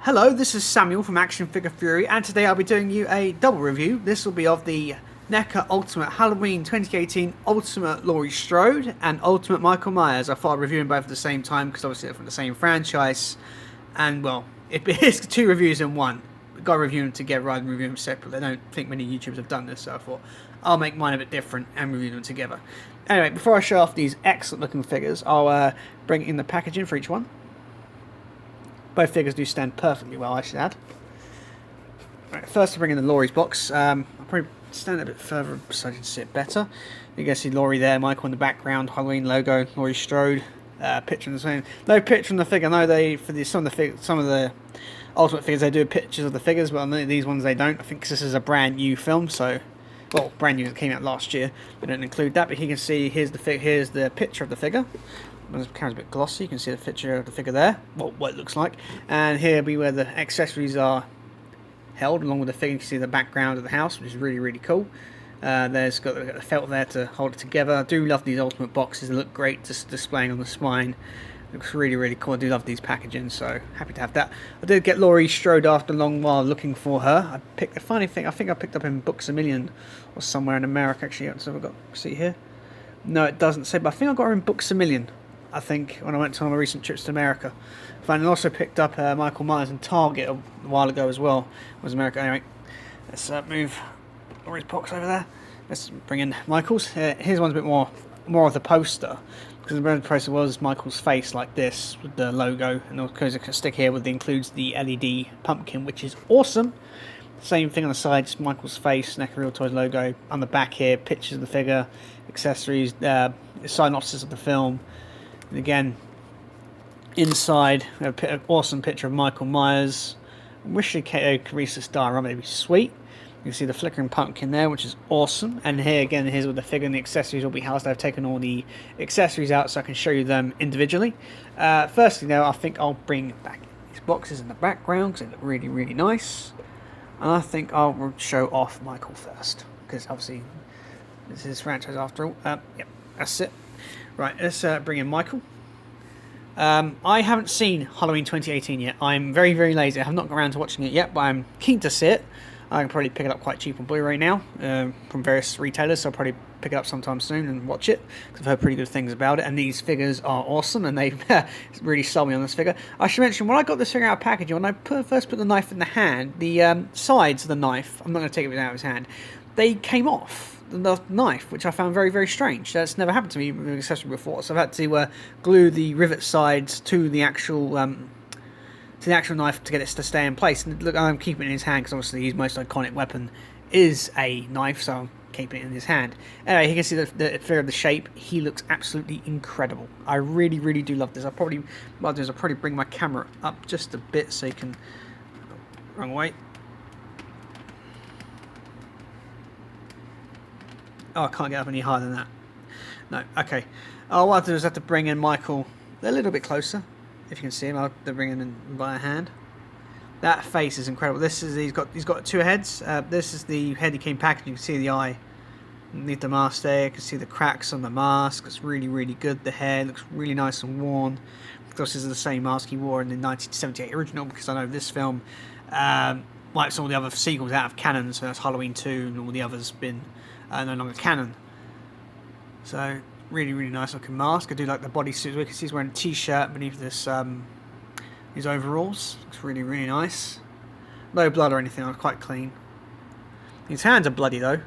Hello, this is Samuel from Action Figure Fury, and today I'll be doing you a double review. This will be of the NECA Ultimate Halloween 2018 Ultimate Laurie Strode and Ultimate Michael Myers. I thought I'd review them both at the same time because obviously they're from the same franchise, and well, it's two reviews in one. We've got to review them together rather than review them separately. I don't think many YouTubers have done this, so I thought I'll make mine a bit different and review them together. Anyway, before I show off these excellent looking figures, I'll bring in the packaging for each one. Both figures do stand perfectly well, I should add. Right, first, I bring in the Laurie's box. I'll probably stand a bit further so I can see it better. You can see Laurie there, Michael in the background, Halloween logo, Laurie Strode. Picture on the same. No picture on the figure. No, they for some of the Ultimate figures they do pictures of the figures, but on these ones they don't. I think this is a brand new film, so well, brand new. It came out last year. We don't include that, but you can see here's the picture of the figure. The camera's a bit glossy, you can see the picture of the figure there, what it looks like. And here be where the accessories are held, along with the figure. You can see the background of the house, which is really, really cool. There's got the felt there to hold it together. I do love these Ultimate boxes, they look great just displaying on the spine. Looks really, really cool. I do love these packaging, so happy to have that. I did get Laurie Strode after a long while looking for her. I picked a funny thing, I think I picked up in Books A Million or somewhere in America actually. So I've got, see here? No, it doesn't say, but I think I got her in Books A Million. I think when I went on my recent trips to America. And I also picked up Michael Myers in Target a while ago as well. It was America. Anyway, let's move Laurie's box over there. Let's bring in Michael's. Here's one's a bit more of the poster, because the poster was Michael's face like this with the logo, and of course I can stick here with includes the LED pumpkin, which is awesome. Same thing on the side, just Michael's face, NECA Real Toys logo. On the back here, pictures of the figure, accessories, synopsis of the film. And again, inside, we have an awesome picture of Michael Myers. I wish they could reach this diorama, it'd be sweet. You can see the Flickering Pumpkin there, which is awesome. And here again, here's where the figure and the accessories will be housed. I've taken all the accessories out so I can show you them individually. Firstly, though, I think I'll bring back these boxes in the background because they look really, really nice. And I think I'll show off Michael first, because obviously this is his franchise after all. Yep, that's it. Right, let's bring in Michael. I haven't seen Halloween 2018 yet. I'm very, very lazy. I have not got around to watching it yet, but I'm keen to see it. I can probably pick it up quite cheap on Blu-ray now from various retailers, so I'll probably pick it up sometime soon and watch it, because I've heard pretty good things about it, and these figures are awesome, and they've really sold me on this figure. I should mention, when I got this figure out of packaging, when I first put the knife in the hand, the sides of the knife, I'm not going to take it out of his hand, they came off the knife, which I found very, very strange. That's never happened to me with an accessory before, so I've had to glue the rivet sides to the actual knife to get it to stay in place. And look, I'm keeping it in his hand because obviously his most iconic weapon is a knife, so I'm keeping it in his hand. Anyway, you can see the figure of the shape. He looks absolutely incredible. I really, really do love this. What I'll do is I'll probably bring my camera up just a bit so you can... Wrong way. Oh, I can't get up any higher than that. No, okay. Oh, what I'll do is I have to bring in Michael a little bit closer. If you can see him, I'll have to bring him in by a hand. That face is incredible. This is he's got two heads. This is the head he came packaged. You can see the eye underneath the mask there. You can see the cracks on the mask. It's really, really good. The hair looks really nice and worn. Of course, this is the same mask he wore in the 1978 original, because I know this film wipes all the other sequels out of canon. So that's Halloween 2 and all the others been no longer canon. So really, really nice looking mask. I do like the bodysuit. We can see he's wearing a t-shirt beneath this his overalls. Looks really, really nice. No blood or anything. Quite clean. His hands are bloody though.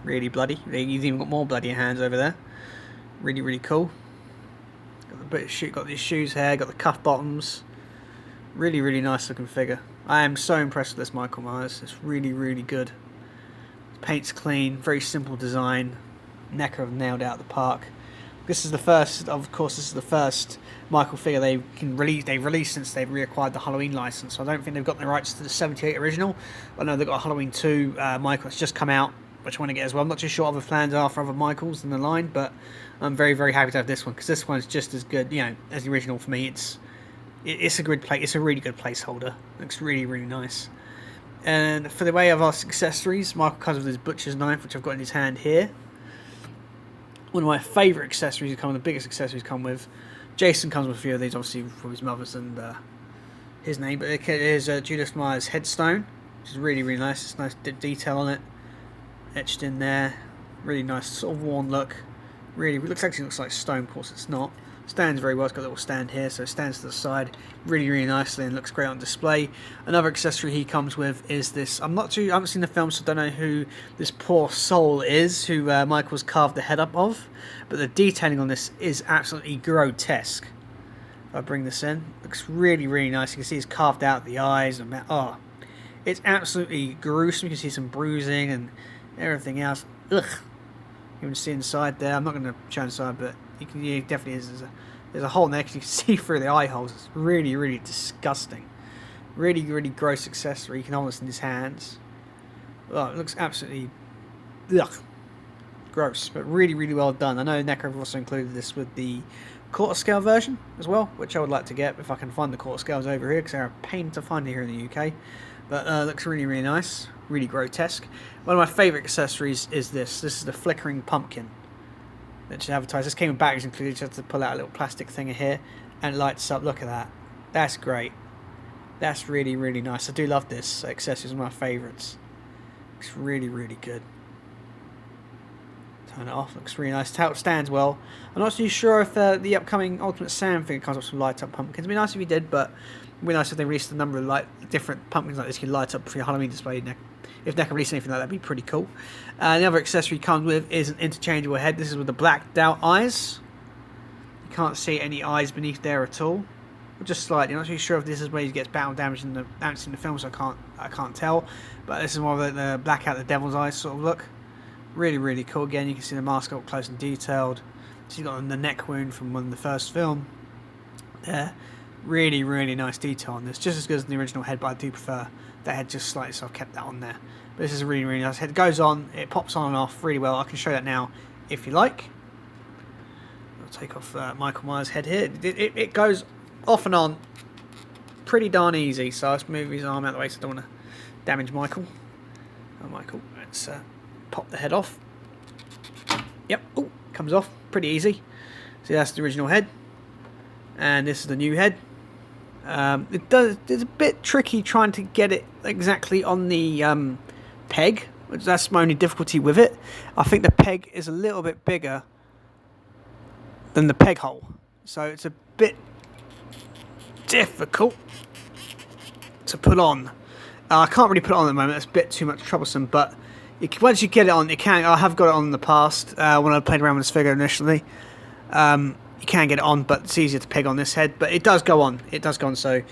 Really bloody. He's even got more bloody hands over there. Really, really cool. Got these shoes here. Got the cuff bottoms. Really, really nice looking figure. I am so impressed with this Michael Myers. It's really, really good. Paint's clean, very simple design. NECA have nailed it out of the park. This is the first, of course, this is the first Michael figure they've released since they've reacquired the Halloween license. So I don't think they've got the rights to the 78 original. I know they've got a Halloween 2 Michael that's just come out, which I want to get as well. I'm not too sure what other plans are for other Michaels in the line, but I'm very, very happy to have this one, because this one's just as good, you know, as the original for me. It's a good plate. It's a really good placeholder. It looks really, really nice. And for the way of our accessories, Michael comes with his butcher's knife, which I've got in his hand here. One of my favourite accessories, the biggest accessories come with. Jason comes with a few of these, obviously, from his mother's and his name, but it is Julius Meyer's headstone, which is really, really nice. It's nice detail on it, etched in there. Really nice, sort of worn look. Really, it looks like stone. Of course, it's not. Stands very well. It's got a little stand here, so it stands to the side really, really nicely and looks great on display. Another accessory he comes with is this. I haven't seen the film, so I don't know who this poor soul is, who Michael's carved the head up of. But the detailing on this is absolutely grotesque. If I bring this in, looks really, really nice. You can see it's carved out the eyes and it's absolutely gruesome. You can see some bruising and everything else. Ugh. You can see inside there. I'm not going to show inside, but you can. Yeah, definitely is. There's a hole in there because you can see through the eye holes. It's really, really disgusting. Really, really gross accessory. You can hold this in his hands. Oh, it looks absolutely gross, but really, really well done. I know NECA have also included this with the quarter scale version as well, which I would like to get if I can find the quarter scales over here, because they're a pain to find here in the UK. But looks really, really nice, really grotesque. One of my favourite accessories is this. This is the Flickering Pumpkin that should advertise. This came in bags included. You just have to pull out a little plastic thing here, and it lights up. Look at that. That's great. That's really, really nice. I do love this accessory. It's one of my favourites. Looks really, really good. Turn it off. Looks really nice. It stands well. I'm not too sure if the upcoming Ultimate Sam figure comes up with some light up pumpkins. It'd be nice if he did, but it'd be nice if they released a number of different pumpkins like this you can light up for your Halloween display. If NECA released anything like that, that'd be pretty cool. The other accessory comes with is an interchangeable head. This is with the blacked out eyes. You can't see any eyes beneath there at all. Or just slightly. I'm not too sure if this is where he gets battle damage in the film, so I can't tell. But this is more of the black out the devil's eyes sort of look. Really, really cool. Again, you can see the mask up close and detailed. So you've got the neck wound from the first film there. Really, really nice detail on this. Just as good as the original head, but I do prefer that head just slightly, so I've kept that on there. But this is a really, really nice head. It goes on, it pops on and off really well. I can show that now if you like. I'll take off Michael Myers' head here. It goes off and on pretty darn easy, so let's move his arm out of the way so I don't want to damage Michael. Oh, Michael, let's pop the head off. Yep, oh, comes off pretty easy. See, that's the original head, and this is the new head. It's a bit tricky trying to get it exactly on the peg, which that's my only difficulty with it. I think the peg is a little bit bigger than the peg hole, so it's a bit difficult to put on. I can't really put it on at the moment. It's a bit too much troublesome, but once you get it on, you can. I have got it on in the past when I played around with this figure initially. You can get it on, but it's easier to peg on this head. But it does go on. It does go on. So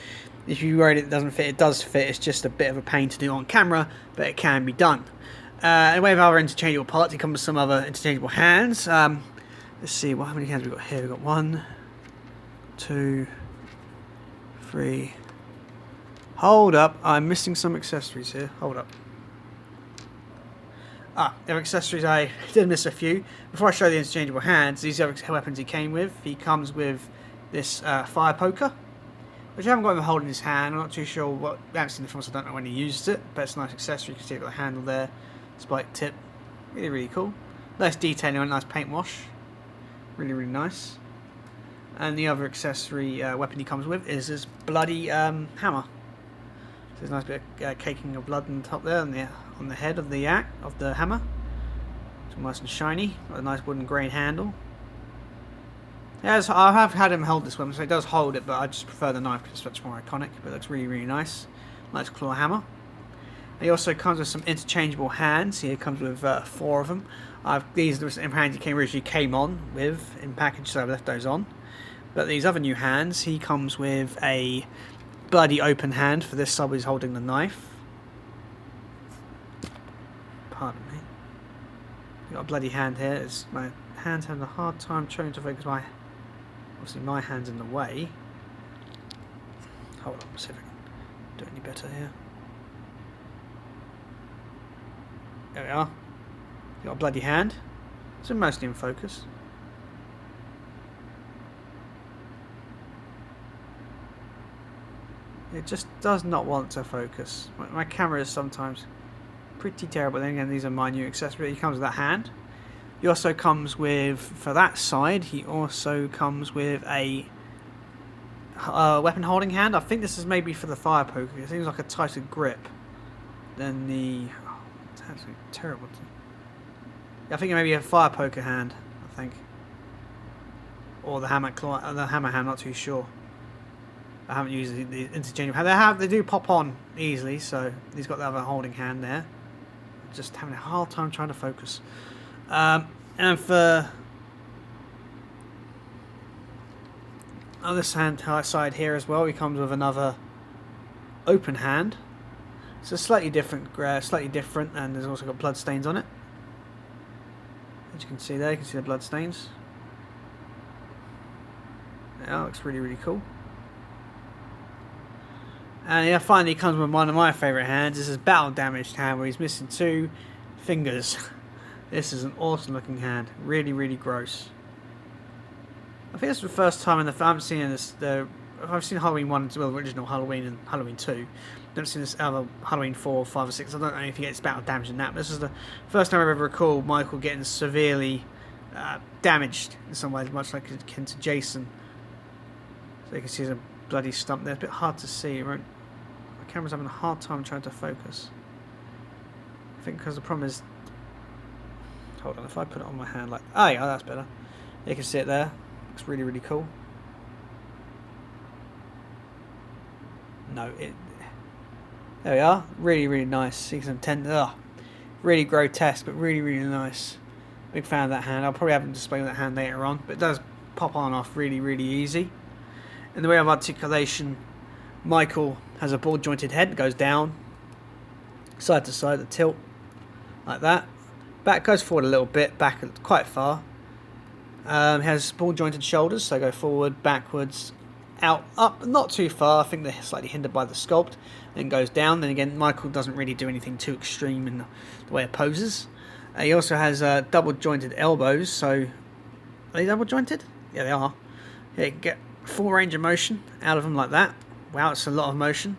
if you're worried it doesn't fit, it does fit. It's just a bit of a pain to do on camera, but it can be done. And we have other interchangeable parts. It comes with some other interchangeable hands. Let's see, how many hands we got here? We've got 1, 2, 3. Hold up, I'm missing some accessories here. Hold up. There are accessories, I did miss a few. Before I show the interchangeable hands, these are weapons he came with. He comes with this fire poker, which I haven't got him holding his hand. I'm not too sure what, I haven't seen the film, so I don't know when he used it, but it's a nice accessory. You can see it's got the handle there, spike tip. Really, really cool. Nice detailing on it, nice paint wash. Really, really nice. And the other accessory weapon he comes with is this bloody hammer. So there's a nice bit of caking of blood on the top there, on the head of the hammer. It's all nice and shiny. Got a nice wooden grain handle. Yes, I have had him hold this weapon, so he does hold it, but I just prefer the knife because it's much more iconic. But it looks really, really nice. Nice claw hammer. He also comes with some interchangeable hands. Here comes with 4 of them. These are the hands he originally came on with in package, so I've left those on. But these other new hands, he comes with a bloody open hand for this side where he's holding the knife. Pardon me. Got a bloody hand here. My hand's having a hard time trying to focus. Obviously my hand's in the way. Hold on, see if I can do any better here. There we are. Got a bloody hand. So mostly in focus. It just does not want to focus. My camera is sometimes pretty terrible. Then again, these are my new accessories. He comes with that hand. He also comes with, for that side, he also comes with a weapon holding hand. I think this is maybe for the fire poker. It seems like a tighter grip than the... Oh, it's absolutely terrible. Yeah, I think it may be a fire poker hand, I think. Or the hammer claw, the hammer hand, not too sure. I haven't used the interchangeable hand. They do pop on easily, so he's got the other holding hand there. Just having a hard time trying to focus. And for on this hand side here as well, he comes with another open hand. It's a slightly different, and there's also got blood stains on it. As you can see there, you can see the blood stains. Yeah, that looks really, really cool. And yeah, finally comes with one of my favourite hands. This is battle damaged hand where he's missing 2 fingers. This is an awesome looking hand. Really, really gross. I think this is the first time in the film I haven't seen this. I've seen Halloween 1 as well, original Halloween and Halloween 2. I've never seen this other Halloween 4, 5 or 6. I don't know if he gets battle damaged in that, but this is the first time I ever recall Michael getting severely damaged in some ways, much like akin to Jason. So you can see there's a bloody stump there. It's a bit hard to see. My camera's having a hard time trying to focus. I think because the problem is... Hold on, if I put it on my hand like... Oh yeah, that's better. You can see it there. Looks really, really cool. No, it... There we are. Really, really nice. See some tender... Oh, really grotesque, but really, really nice. Big fan of that hand. I'll probably have him display that hand later on. But it does pop on and off really, really easy. In the way of articulation, Michael has a ball jointed head, goes down, side to side, the tilt, like that. Back goes forward a little bit, back quite far. Has ball jointed shoulders, so go forward, backwards, out, up, not too far. I think they're slightly hindered by the sculpt. Then goes down. Then again, Michael doesn't really do anything too extreme in the way it poses. He also has double jointed elbows, so are they double jointed? Yeah, they are. Yeah, you can get full range of motion out of them like that. Wow, it's a lot of motion.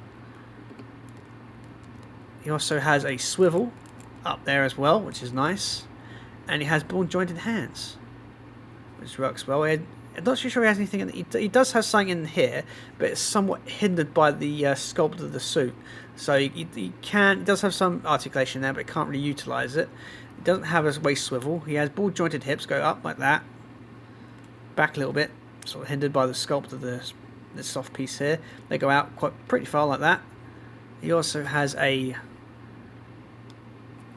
He also has a swivel up there as well, which is nice. And he has ball jointed hands, which works well. I'm not too sure he has anything in he does have something in here, but it's somewhat hindered by the sculpt of the suit. So he does have some articulation there, but can't really utilise it. He doesn't have a waist swivel. He has ball jointed hips, go up like that, back a little bit, sort of hindered by the sculpt of the soft piece here. They go out pretty far like that. He also has on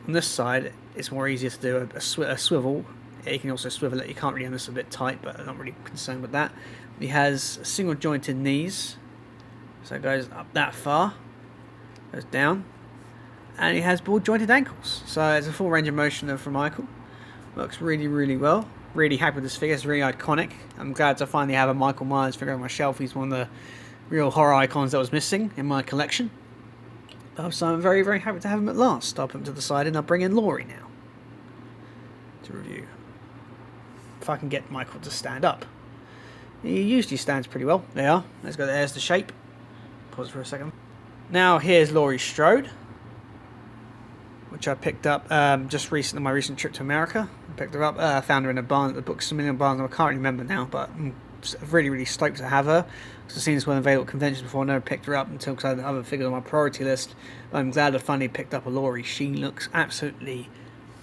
this side, it's more easier to do a swivel. You can also swivel it. You can't really, this a bit tight, but I'm not really concerned with that. He has single jointed knees, so it goes up that far, goes down, and he has ball jointed ankles. So it's a full range of motion from Michael. Works really, really well. Really happy with this figure. It's really iconic. I'm glad to finally have a Michael Myers figure on my shelf. He's one of the real horror icons that was missing in my collection. So I'm very, very happy to have him at last. I'll put him to the side and I'll bring in Laurie now to review. If I can get Michael to stand up. He usually stands pretty well. There you are. There's the shape. Pause for a second. Now here's Laurie Strode, which I picked up just recently on my recent trip to America. I picked her up. I found her in a barn at the Books A Million Barns. I can't remember now, but I'm really, really stoked to have her. I've seen this one available at conventions before. I never picked her up until because I had other figures on my priority list. I'm glad I finally picked up a Laurie. She looks absolutely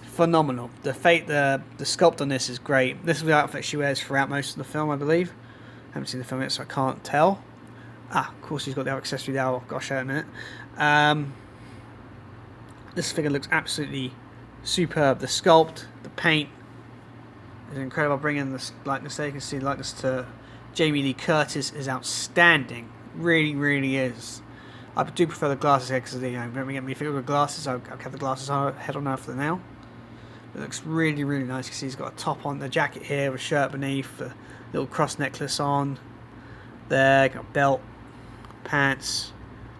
phenomenal. The sculpt on this is great. This is the outfit she wears throughout most of the film, I believe. I haven't seen the film yet, so I can't tell. Of course, she's got the accessory there. I'll show it in a minute. This figure looks absolutely superb. The sculpt, the paint is incredible. Bringing the likeness there, you can see the likeness to Jamie Lee Curtis is outstanding. Really, really is. I do prefer the glasses here because when we get me figure with glasses, I'll have the glasses on head on now for now. It looks really, really nice. You can see he's got a top on, the jacket here, with a shirt beneath, a little cross necklace on. There, got a belt, pants,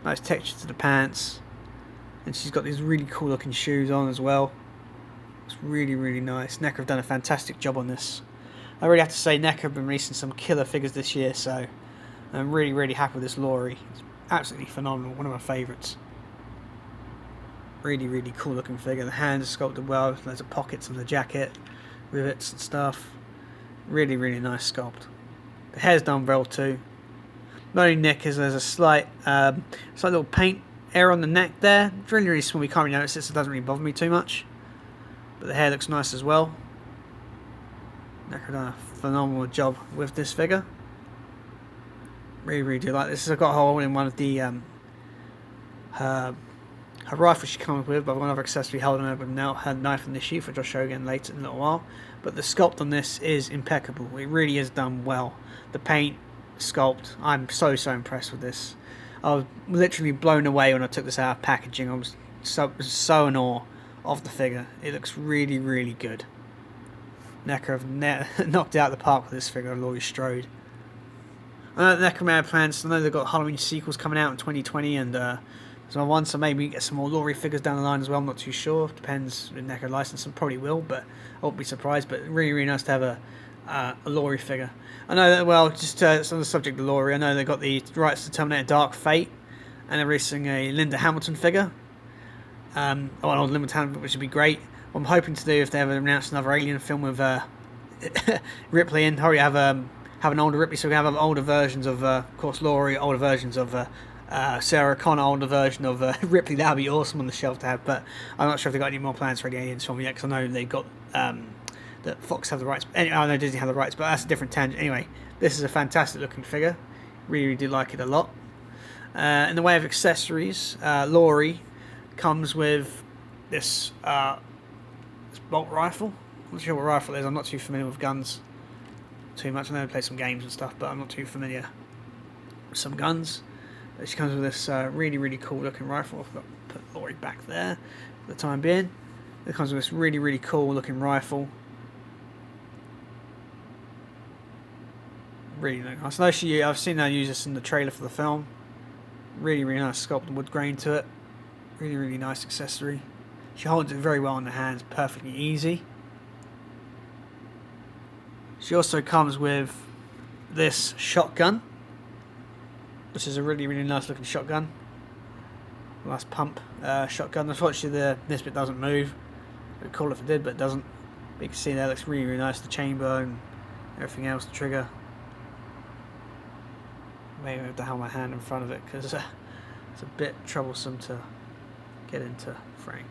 nice texture to the pants. And she's got these really cool looking shoes on as well. It's really, really nice. NECA have done a fantastic job on this. I really have to say NECA have been releasing some killer figures this year, so I'm really, really happy with this Laurie. It's absolutely phenomenal. One of my favourites. Really, really cool looking figure. The hands are sculpted well. Loads of pockets on the jacket, rivets and stuff. Really, really nice sculpt. The hair's done well too. The only nick is there's a slight little paint air on the neck there. It's really, really small. You can't really notice it, so it doesn't really bother me too much. But the hair looks nice as well. NECA done a phenomenal job with this figure. Really, really do like this. I've got a hole in one of the her rifle she comes with, but I've got another accessory holding her with her knife in the sheath, which I'll show again later in a little while. But the sculpt on this is impeccable. It really is done well. The paint, sculpt, I'm so impressed with this. I was literally blown away when I took this out of packaging. I was so in awe of the figure. It looks really, really good. NECA have knocked it out of the park with this figure, Laurie Strode. I know that NECA may have plans. I know they've got Halloween sequels coming out in 2020, and so maybe get some more Laurie figures down the line as well. I'm not too sure. Depends if NECA license them, probably will, but I won't be surprised. But really, really nice to have a Laurie figure. I know that, well, just on the subject of Laurie, I know they got the rights to Terminator Dark Fate, and they're releasing a Linda Hamilton figure. An old Linda Hamilton, which would be great. What I'm hoping to do, if they ever announce another Alien film with Ripley in, hurry have an older Ripley, so we have older versions of course, Laurie, older versions of Sarah Connor, older version of Ripley. That would be awesome on the shelf to have, but I'm not sure if they've got any more plans for the Aliens film yet, because I know they've got that Fox have the rights. Anyway, I know Disney have the rights, but that's a different tangent. Anyway, this is a fantastic looking figure. Really do like it a lot. In the way of accessories, Laurie comes with this bolt rifle. I'm not sure what rifle it is. I'm not too familiar with guns too much. I know I play some games and stuff, but I'm not too familiar with some guns. But she comes with this really, really cool looking rifle. I've got to put Laurie back there for the time being. It comes with this really, really cool looking rifle. Really nice. I've seen her use this in the trailer for the film. Really, really nice sculpted wood grain to it. Really, really nice accessory. She holds it very well in the hands, perfectly easy. She also comes with this shotgun, which is a really, really nice looking shotgun. Nice pump shotgun. Unfortunately, this bit doesn't move. It'd be cool if it did, but it doesn't. But you can see there, it looks really, really nice. The chamber and everything else, the trigger. Maybe I have to hold my hand in front of it because it's a bit troublesome to get into frame.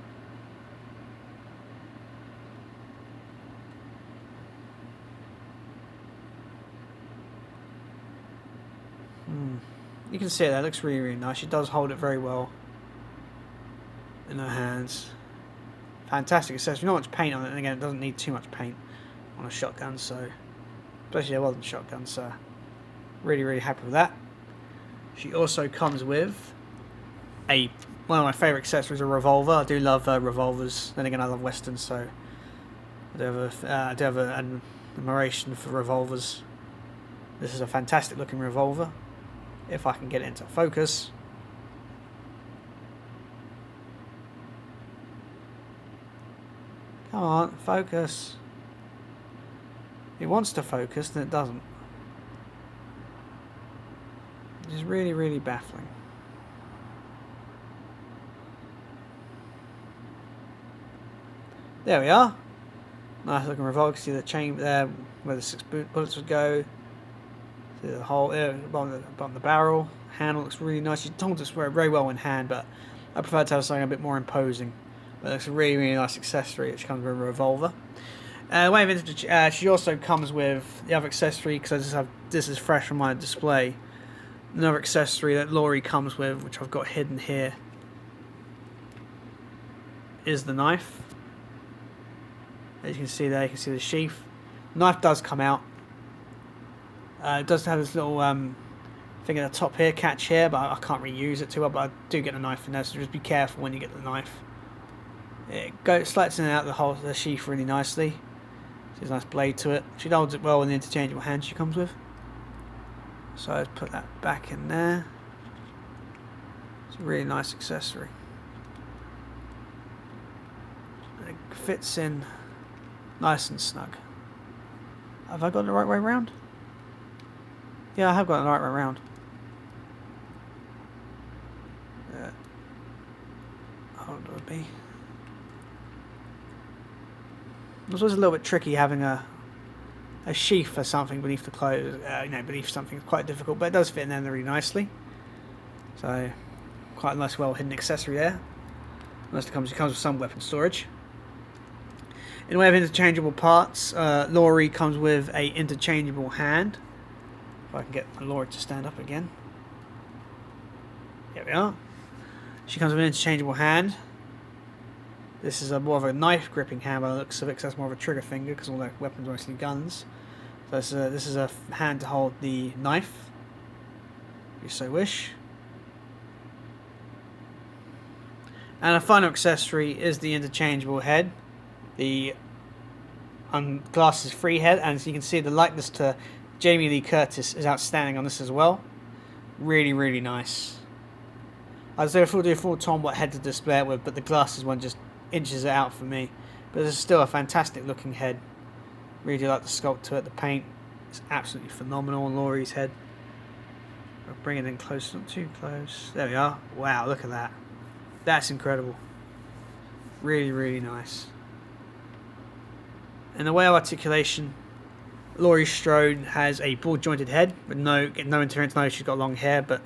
You can see it there, it looks really, really nice. She does hold it very well in her hands. Fantastic accessory. Not much paint on it, and again, it doesn't need too much paint on a shotgun, so especially a welding shotgun, so really, really happy with that. She also comes with one of my favourite accessories, a revolver. I do love revolvers. Then again, I love westerns, so I do have an admiration for revolvers. This is a fantastic looking revolver. If I can get it into focus. Come on, focus. It wants to focus, then it doesn't. Which is really, really baffling. There we are. Nice looking revolver. You can see the chamber there where the 6 bullets would go. See the hole there, bottom of the barrel. Handle looks really nice. She holds it very well in hand, but I prefer to have something a bit more imposing. But it's a really, really nice accessory which comes with a revolver. Way of vintage, she also comes with the other accessory, because this is fresh from my display. Another accessory that Laurie comes with, which I've got hidden here, is the knife. As you can see there, you can see the sheath. The knife does come out. It does have this little thing at the top here, catch here, but I can't really use it too well, but I do get the knife in there, so just be careful when you get the knife. It slides in and out the sheath really nicely. There's a nice blade to it. She holds it well with the interchangeable hand she comes with. So let's put that back in there. It's a really nice accessory. It fits in nice and snug. Have I got it the right way around? Yeah, I have got it the right way around. How would it be? This was a little bit tricky having a a sheath or something beneath the clothes, beneath something quite difficult, but it does fit in there really nicely. So, quite a nice, well hidden accessory there. It comes with some weapon storage. In the way of interchangeable parts, Laurie comes with a interchangeable hand. If I can get Laurie to stand up again. Here we are. She comes with an interchangeable hand. This is more of a knife gripping hand by the looks of it, because that's more of a trigger finger, because all their weapons are mostly guns. So this is a hand to hold the knife, if you so wish. And a final accessory is the interchangeable head, the glasses free head, and as you can see, the likeness to Jamie Lee Curtis is outstanding on this as well. Really, really nice. I was there to do a full Tom what head to display it with, but the glasses one just inches it out for me. But it's still a fantastic looking head. Really like the sculpt to it. The paint is absolutely phenomenal on Laurie's head. I'll bring it in close, not too close. There we are. Wow, look at that. That's incredible. Really, really nice. In the way of articulation, Laurie Strode has a broad jointed head with no interference. No, she's got long hair, but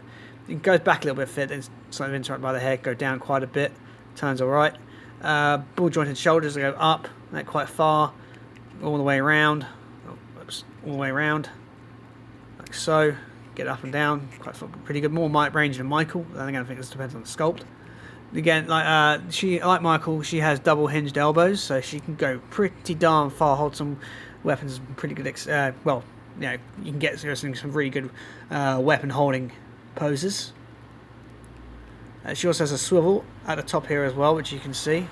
it goes back a little bit fit, and sort of interrupted by the hair, go down quite a bit. Turns alright. Broad jointed shoulders that go up, like quite far, all the way around. All the way around, like so. Get up and down, pretty good. More mic range than Michael. Then again, I think this depends on the sculpt. Again, like Michael, she has double hinged elbows, so she can go pretty darn far. Hold some weapons, pretty good. You can get some really good weapon holding poses. She also has a swivel at the top here as well, which you can see,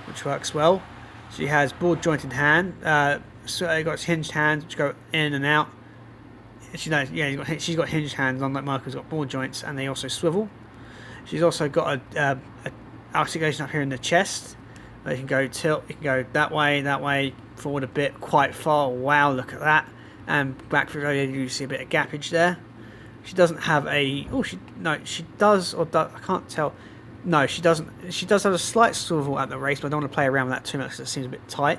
which works well. She has broad jointed hand. So got hinged hands which go in and out. She's got hinged hands, unlike Michael's got broad joints, and they also swivel. She's also got a articulation up here in the chest. You can go tilt, you can go that way, forward a bit, quite far. Wow, look at that. And back for you see a bit of gappage there. She doesn't have a. She does or does, I can't tell. No, she doesn't. She does have a slight swivel at the waist, but I don't want to play around with that too much because it seems a bit tight.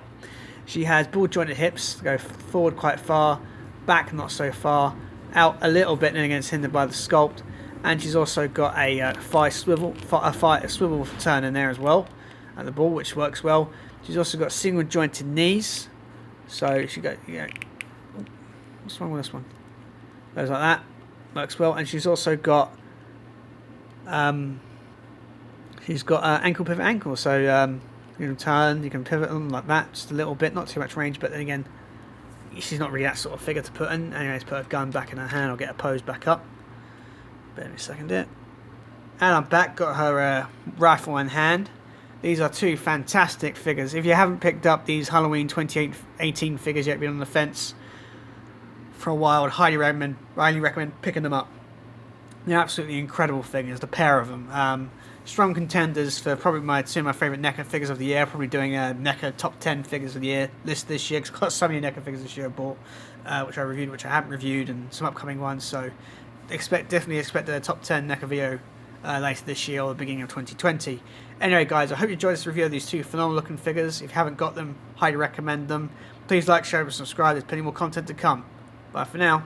She has broad jointed hips, go forward quite far, back not so far, out a little bit, and again it's hindered by the sculpt. And she's also got a thigh swivel turn in there as well at the ball, which works well. She's also got single jointed knees, so she got what's wrong with this one? Goes like that, works well. And she's also got ankle pivot ankle, so you can turn, you can pivot them like that, just a little bit, not too much range, but then again, she's not really that sort of figure to put in. Anyways, put a gun back in her hand, or get her pose back up. Bear me a second there. And I'm back, got her rifle in hand. These are two fantastic figures. If you haven't picked up these Halloween 2018 figures yet, been on the fence for a while, I'd highly recommend picking them up. They're absolutely incredible figures, the pair of them. Strong contenders for probably two of my favourite NECA figures of the year. Probably doing a NECA top 10 figures of the year list this year, because I've got so many NECA figures this year I bought, which I reviewed, which I haven't reviewed, and some upcoming ones. So definitely expect a top 10 NECA video later this year or the beginning of 2020. Anyway, guys, I hope you enjoyed this review of these two phenomenal looking figures. If you haven't got them, highly recommend them. Please like, share, and subscribe. There's plenty more content to come. Bye for now.